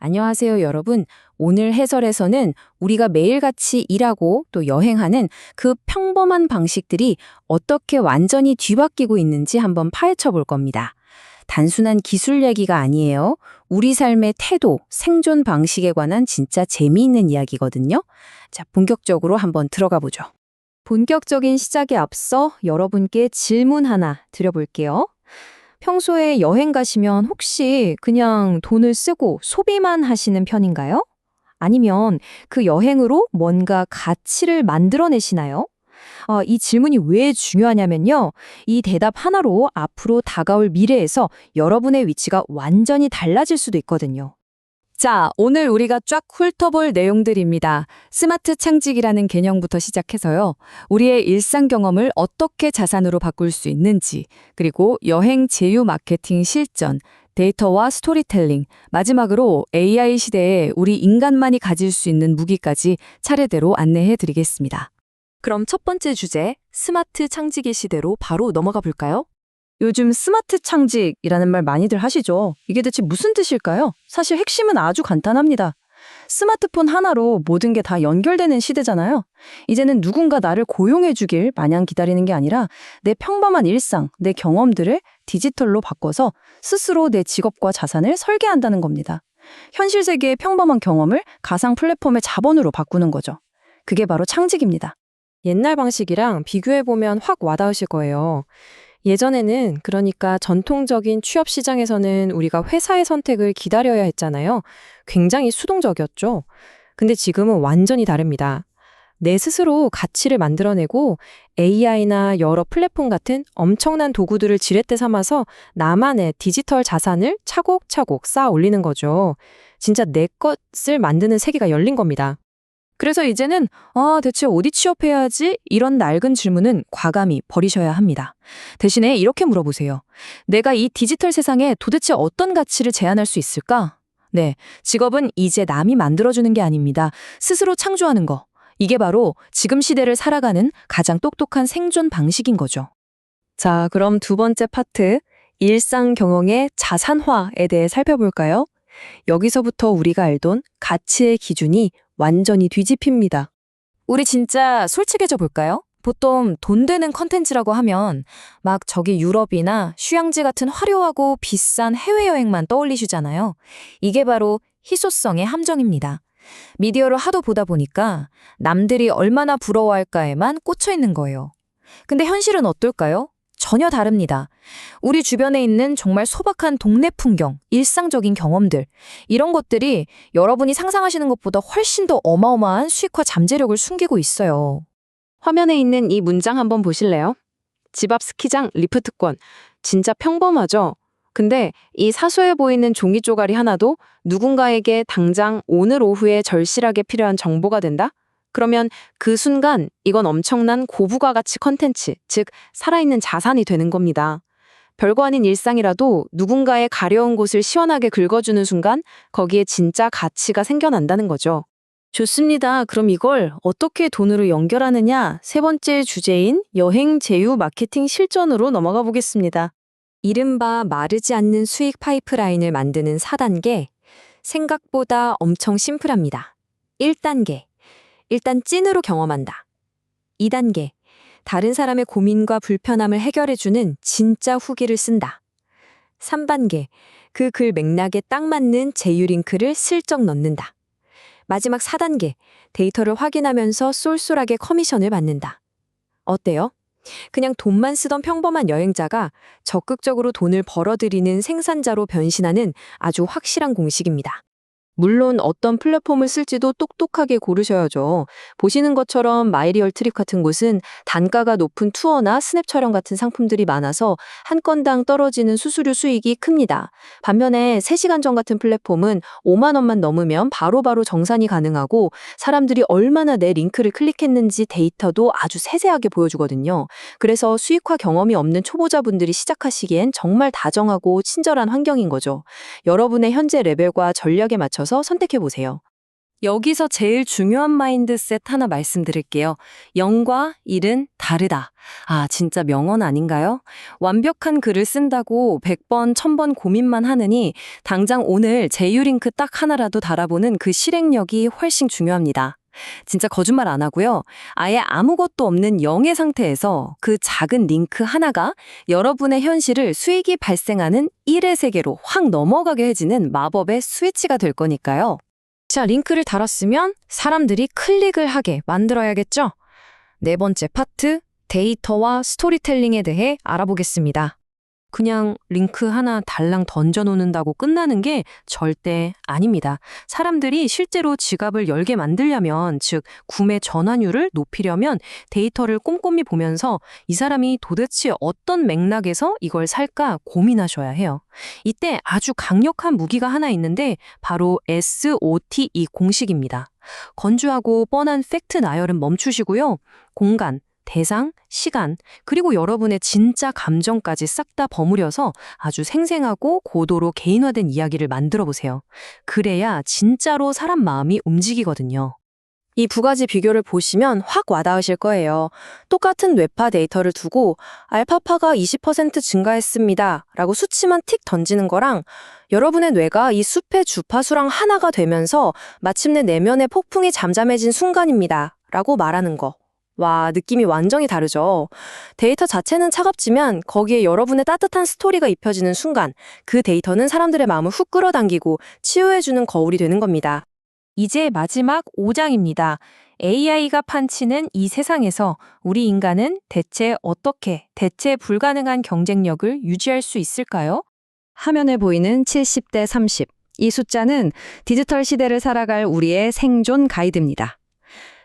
안녕하세요, 여러분. 오늘 해설에서는 우리가 매일같이 일하고 또 여행하는 그 평범한 방식들이 어떻게 완전히 뒤바뀌고 있는지 한번 파헤쳐 볼 겁니다. 단순한 기술 얘기가 아니에요. 우리 삶의 태도, 생존 방식에 관한 진짜 재미있는 이야기거든요. 자, 본격적으로 한번 들어가 보죠. 본격적인 시작에 앞서 여러분께 질문 하나 드려볼게요. 평소에 여행 가시면 혹시 그냥 돈을 쓰고 소비만 하시는 편인가요? 아니면 그 여행으로 뭔가 가치를 만들어내시나요? 이 질문이 왜 중요하냐면요. 이 대답 하나로 앞으로 다가올 미래에서 여러분의 위치가 완전히 달라질 수도 있거든요. 자, 오늘 우리가 쫙 훑어볼 내용들입니다. 스마트 창직이라는 개념부터 시작해서요. 우리의 일상 경험을 어떻게 자산으로 바꿀 수 있는지, 그리고 여행 제휴 마케팅 실전, 데이터와 스토리텔링, 마지막으로 AI 시대에 우리 인간만이 가질 수 있는 무기까지 차례대로 안내해 드리겠습니다. 그럼 첫 번째 주제, 스마트 창직의 시대로 바로 넘어가 볼까요? 요즘 스마트 창직이라는 말 많이들 하시죠? 이게 대체 무슨 뜻일까요? 사실 핵심은 아주 간단합니다. 스마트폰 하나로 모든 게 다 연결되는 시대잖아요. 이제는 누군가 나를 고용해 주길 마냥 기다리는 게 아니라 내 평범한 일상, 내 경험들을 디지털로 바꿔서 스스로 내 직업과 자산을 설계한다는 겁니다. 현실 세계의 평범한 경험을 가상 플랫폼의 자본으로 바꾸는 거죠. 그게 바로 창직입니다. 옛날 방식이랑 비교해보면 확 와닿으실 거예요. 예전에는 그러니까 전통적인 취업 시장에서는 우리가 회사의 선택을 기다려야 했잖아요. 굉장히 수동적이었죠. 근데 지금은 완전히 다릅니다. 내 스스로 가치를 만들어내고 AI나 여러 플랫폼 같은 엄청난 도구들을 지렛대 삼아서 나만의 디지털 자산을 차곡차곡 쌓아 올리는 거죠. 진짜 내 것을 만드는 세계가 열린 겁니다. 그래서 이제는 대체 어디 취업해야지? 이런 낡은 질문은 과감히 버리셔야 합니다. 대신에 이렇게 물어보세요. 내가 이 디지털 세상에 도대체 어떤 가치를 제안할 수 있을까? 네, 직업은 이제 남이 만들어주는 게 아닙니다. 스스로 창조하는 거. 이게 바로 지금 시대를 살아가는 가장 똑똑한 생존 방식인 거죠. 자, 그럼 두 번째 파트, 일상 경영의 자산화에 대해 살펴볼까요? 여기서부터 우리가 알던 가치의 기준이 완전히 뒤집힙니다. 우리 진짜 솔직해져 볼까요? 보통 돈 되는 컨텐츠라고 하면 막 저기 유럽이나 휴양지 같은 화려하고 비싼 해외여행만 떠올리시잖아요. 이게 바로 희소성의 함정입니다. 미디어를 하도 보다 보니까 남들이 얼마나 부러워할까에만 꽂혀 있는 거예요. 근데 현실은 어떨까요? 전혀 다릅니다. 우리 주변에 있는 정말 소박한 동네 풍경, 일상적인 경험들, 이런 것들이 여러분이 상상하시는 것보다 훨씬 더 어마어마한 수익화 잠재력을 숨기고 있어요. 화면에 있는 이 문장 한번 보실래요? 집 앞 스키장 리프트권. 진짜 평범하죠? 근데 이 사소해 보이는 종이 쪼가리 하나도 누군가에게 당장 오늘 오후에 절실하게 필요한 정보가 된다? 그러면 그 순간 이건 엄청난 고부가 가치 컨텐츠, 즉 살아있는 자산이 되는 겁니다. 별거 아닌 일상이라도 누군가의 가려운 곳을 시원하게 긁어주는 순간 거기에 진짜 가치가 생겨난다는 거죠. 좋습니다. 그럼 이걸 어떻게 돈으로 연결하느냐? 세 번째 주제인 여행 제휴 마케팅 실전으로 넘어가 보겠습니다. 이른바 마르지 않는 수익 파이프라인을 만드는 4단계. 생각보다 엄청 심플합니다. 1단계. 일단 찐으로 경험한다. 2단계. 다른 사람의 고민과 불편함을 해결해주는 진짜 후기를 쓴다. 3단계. 그 글 맥락에 딱 맞는 제휴 링크를 슬쩍 넣는다. 마지막 4단계. 데이터를 확인하면서 쏠쏠하게 커미션을 받는다. 어때요? 그냥 돈만 쓰던 평범한 여행자가 적극적으로 돈을 벌어들이는 생산자로 변신하는 아주 확실한 공식입니다. 물론 어떤 플랫폼을 쓸지도 똑똑하게 고르셔야죠. 보시는 것처럼 마이리얼 트립 같은 곳은 단가가 높은 투어나 스냅 촬영 같은 상품들이 많아서 한 건당 떨어지는 수수료 수익이 큽니다. 반면에 3시간 전 같은 플랫폼은 5만 원만 넘으면 바로바로 정산이 가능하고 사람들이 얼마나 내 링크를 클릭했는지 데이터도 아주 세세하게 보여주거든요. 그래서 수익화 경험이 없는 초보자분들이 시작하시기엔 정말 다정하고 친절한 환경인 거죠. 여러분의 현재 레벨과 전략에 맞춰서 선택해보세요. 여기서 제일 중요한 마인드셋 하나 말씀드릴게요. 0과 1은 다르다. 아, 진짜 명언 아닌가요? 완벽한 글을 쓴다고 100번, 1000번 고민만 하느니 당장 오늘 제휴링크 딱 하나라도 달아보는 그 실행력이 훨씬 중요합니다. 진짜 거짓말 안 하고요. 아예 아무것도 없는 0의 상태에서 그 작은 링크 하나가 여러분의 현실을 수익이 발생하는 1의 세계로 확 넘어가게 해지는 마법의 스위치가 될 거니까요. 자, 링크를 달았으면 사람들이 클릭을 하게 만들어야겠죠? 네 번째 파트, 데이터와 스토리텔링에 대해 알아보겠습니다. 그냥 링크 하나 달랑 던져놓는다고 끝나는 게 절대 아닙니다. 사람들이 실제로 지갑을 열게 만들려면, 즉 구매 전환율을 높이려면 데이터를 꼼꼼히 보면서 이 사람이 도대체 어떤 맥락에서 이걸 살까 고민하셔야 해요. 이때 아주 강력한 무기가 하나 있는데 바로 SOTE 공식입니다. 건조하고 뻔한 팩트 나열은 멈추시고요. 공간, 대상, 시간, 그리고 여러분의 진짜 감정까지 싹 다 버무려서 아주 생생하고 고도로 개인화된 이야기를 만들어 보세요. 그래야 진짜로 사람 마음이 움직이거든요. 이 두 가지 비교를 보시면 확 와닿으실 거예요. 똑같은 뇌파 데이터를 두고 알파파가 20% 증가했습니다 라고 수치만 틱 던지는 거랑 여러분의 뇌가 이 숲의 주파수랑 하나가 되면서 마침내 내면의 폭풍이 잠잠해진 순간입니다 라고 말하는 거. 와, 느낌이 완전히 다르죠. 데이터 자체는 차갑지만 거기에 여러분의 따뜻한 스토리가 입혀지는 순간 그 데이터는 사람들의 마음을 훅 끌어당기고 치유해주는 거울이 되는 겁니다. 이제 마지막 5장입니다. AI가 판치는 이 세상에서 우리 인간은 대체 어떻게 대체 불가능한 경쟁력을 유지할 수 있을까요? 화면에 보이는 70대 30. 이 숫자는 디지털 시대를 살아갈 우리의 생존 가이드입니다.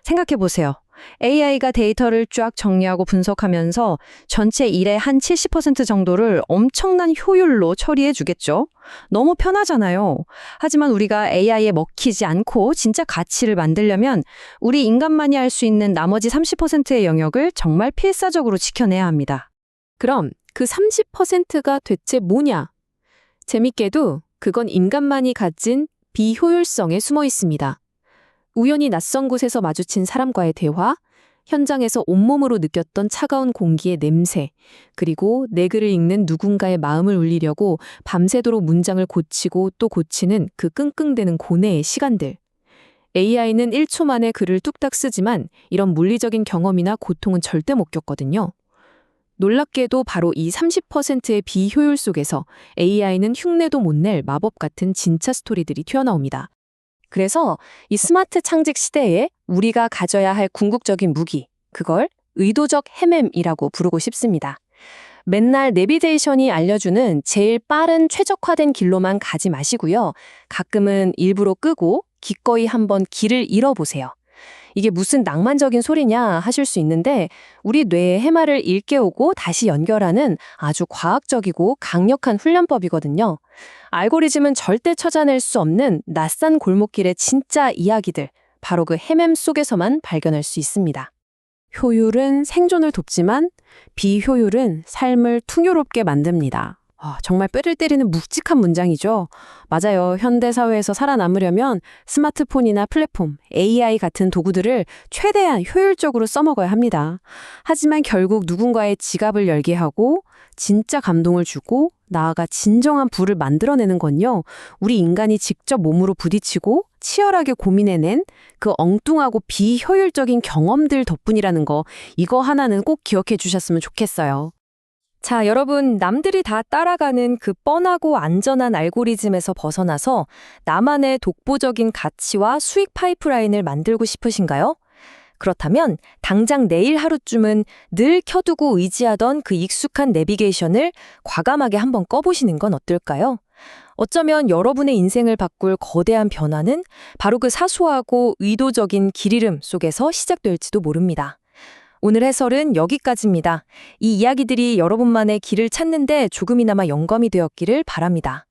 생각해 보세요. AI가 데이터를 쫙 정리하고 분석하면서 전체 일의 한 70% 정도를 엄청난 효율로 처리해 주겠죠? 너무 편하잖아요. 하지만 우리가 AI에 먹히지 않고 진짜 가치를 만들려면 우리 인간만이 할 수 있는 나머지 30%의 영역을 정말 필사적으로 지켜내야 합니다. 그럼 그 30%가 대체 뭐냐? 재밌게도 그건 인간만이 가진 비효율성에 숨어 있습니다. 우연히 낯선 곳에서 마주친 사람과의 대화, 현장에서 온몸으로 느꼈던 차가운 공기의 냄새, 그리고 내 글을 읽는 누군가의 마음을 울리려고 밤새도록 문장을 고치고 또 고치는 그 끙끙대는 고뇌의 시간들. AI는 1초 만에 글을 뚝딱 쓰지만 이런 물리적인 경험이나 고통은 절대 못 겪거든요. 놀랍게도 바로 이 30%의 비효율 속에서 AI는 흉내도 못 낼 마법 같은 진짜 스토리들이 튀어나옵니다. 그래서 이 스마트 창직 시대에 우리가 가져야 할 궁극적인 무기, 그걸 의도적 헤맴이라고 부르고 싶습니다. 맨날 내비게이션이 알려주는 제일 빠른 최적화된 길로만 가지 마시고요. 가끔은 일부러 끄고 기꺼이 한번 길을 잃어보세요. 이게 무슨 낭만적인 소리냐 하실 수 있는데 우리 뇌의 해마를 일깨우고 다시 연결하는 아주 과학적이고 강력한 훈련법이거든요. 알고리즘은 절대 찾아낼 수 없는 낯선 골목길의 진짜 이야기들, 바로 그 헤맴 속에서만 발견할 수 있습니다. 효율은 생존을 돕지만 비효율은 삶을 풍요롭게 만듭니다. 정말 뼈를 때리는 묵직한 문장이죠. 맞아요. 현대사회에서 살아남으려면 스마트폰이나 플랫폼, AI 같은 도구들을 최대한 효율적으로 써먹어야 합니다. 하지만 결국 누군가의 지갑을 열게 하고 진짜 감동을 주고 나아가 진정한 부를 만들어내는 건요. 우리 인간이 직접 몸으로 부딪히고 치열하게 고민해낸 그 엉뚱하고 비효율적인 경험들 덕분이라는 거, 이거 하나는 꼭 기억해 주셨으면 좋겠어요. 자, 여러분, 남들이 다 따라가는 그 뻔하고 안전한 알고리즘에서 벗어나서 나만의 독보적인 가치와 수익 파이프라인을 만들고 싶으신가요? 그렇다면 당장 내일 하루쯤은 늘 켜두고 의지하던 그 익숙한 내비게이션을 과감하게 한번 꺼보시는 건 어떨까요? 어쩌면 여러분의 인생을 바꿀 거대한 변화는 바로 그 사소하고 의도적인 길 잃음 속에서 시작될지도 모릅니다. 오늘 해설은 여기까지입니다. 이 이야기들이 여러분만의 길을 찾는데 조금이나마 영감이 되었기를 바랍니다.